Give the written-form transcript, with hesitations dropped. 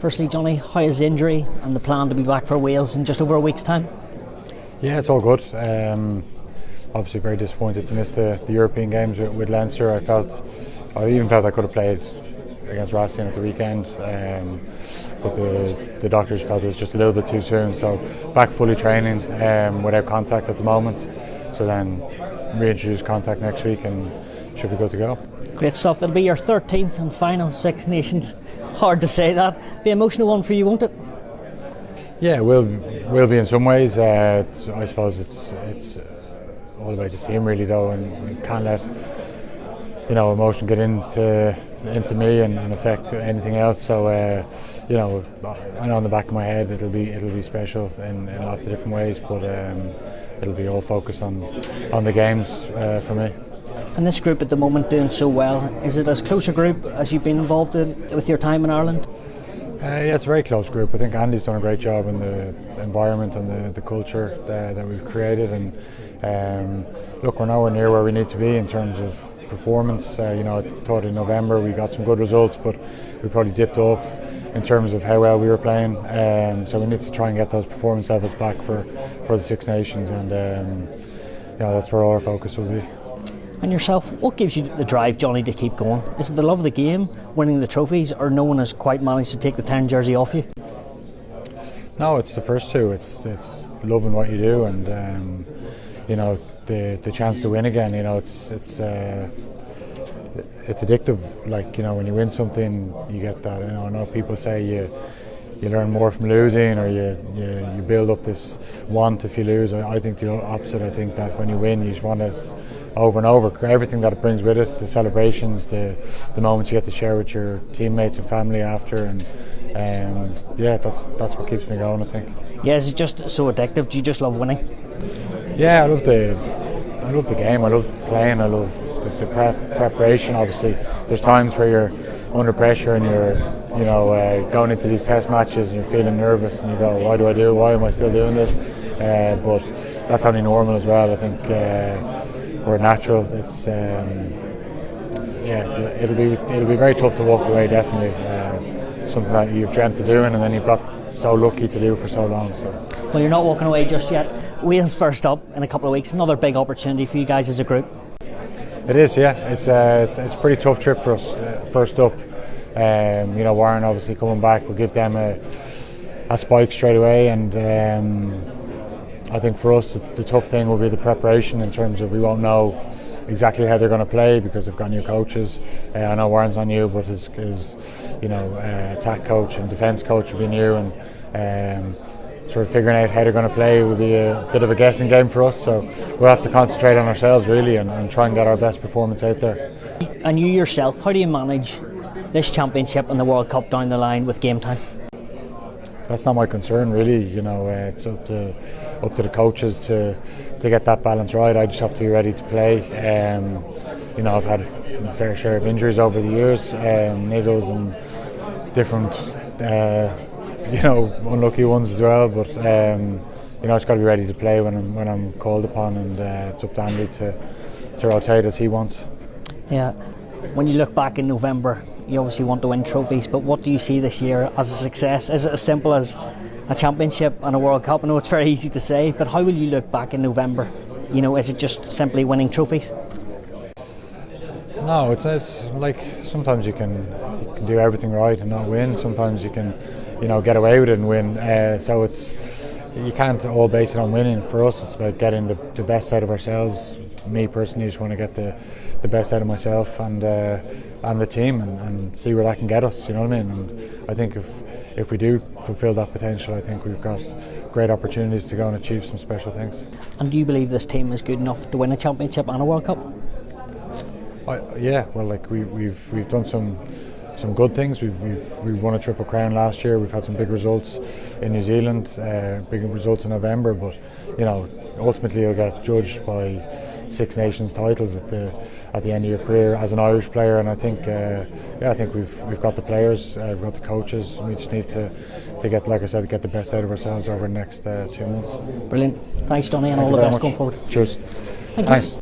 Firstly, Johnny, how is the injury and the plan to be back for Wales in just over a week's time? Yeah, it's all good. Obviously very disappointed to miss the European games with Leinster. I even felt I could have played against Racing at the weekend, but the doctors felt it was just a little bit too soon. So back fully training without contact at the moment. So then reintroduce contact next week and should be good to go. Great stuff. It'll be your 13th and final Six Nations. Hard to say that. Be an emotional one for you, won't it? Yeah, it will be in some ways. I suppose it's all about the team really, though, and you can't let emotion get into me and affect anything else. So I know in the back of my head it'll be special in lots of different ways, but it'll be all focused on the games for me. And this group at the moment doing so well, is it as close a group as you've been involved in with your time in Ireland? Yeah, it's a very close group. I think Andy's done a great job in the environment and the culture that we've created. And look, we're nowhere near where we need to be in terms of performance. I thought in November we got some good results, but we probably dipped off in terms of how well we were playing. So we need to try and get those performance levels back for the Six Nations, and that's where all our focus will be. And yourself, what gives you the drive, Johnny, to keep going? Is it the love of the game, winning the trophies, or no one has quite managed to take the 10 jersey off you? No, it's the first two. It's loving what you do, and the chance to win again. It's addictive. Like, when you win something, you get that. I know people say you learn more from losing, or you build up this want if you lose. I think the opposite. I think that when you win, you just want it over and over. Everything that it brings with it, the celebrations, the moments you get to share with your teammates and family after, and that's what keeps me going, I think. Yeah, is it just so addictive? Do you just love winning? Yeah, I love the game. I love playing. I love the preparation. Obviously, there's times where you're under pressure and you're going into these test matches and you're feeling nervous and you go, why do I do it? Why am I still doing this? But that's only normal as well. I think we're natural. It's it'll be very tough to walk away. Definitely something that you've dreamt of doing, and then you've got so lucky to do for so long. So. Well, you're not walking away just yet. Wales first up in a couple of weeks. Another big opportunity for you guys as a group. It is, yeah. It's a pretty tough trip for us. First up, Warren obviously coming back will give them a spike straight away, and I think for us the tough thing will be the preparation in terms of we won't know exactly how they're going to play because they've got new coaches. I know Warren's not new, but his attack coach and defence coach will be new, and sort of figuring out how they're going to play will be a bit of a guessing game for us. So we'll have to concentrate on ourselves really and try and get our best performance out there. And you yourself, how do you manage this championship and the World Cup down the line with game time? That's not my concern really. It's up to the coaches to get that balance right. I just have to be ready to play. I've had a fair share of injuries over the years, niggles and different unlucky ones as well, but just got to be ready to play when I'm called upon, and it's up to Andy to rotate as he wants. Yeah, when you look back in November, you obviously want to win trophies, but what do you see this year as a success? Is it as simple as a championship and a World Cup? I know it's very easy to say, but how will you look back in November? Is it just simply winning trophies? No, it's like sometimes you can do everything right and not win. Sometimes you can get away with it and win. So you can't all base it on winning. For us, it's about getting the best out of ourselves. Me personally, just want to get the best out of myself and the team and see where that can get us. You know what I mean? And I think if we do fulfil that potential, I think we've got great opportunities to go and achieve some special things. And do you believe this team is good enough to win a championship and a World Cup? Yeah. Well, like we've done some good things. We've won a Triple Crown last year. We've had some big results in New Zealand, big results in November. But ultimately you'll get judged by Six Nations titles at the end of your career as an Irish player. And I think we've got the players, we've got the coaches. We just need to get, like I said, get the best out of ourselves over the next 2 months. Brilliant. Thanks, Johnny, and all the best going forward. Cheers. Thanks.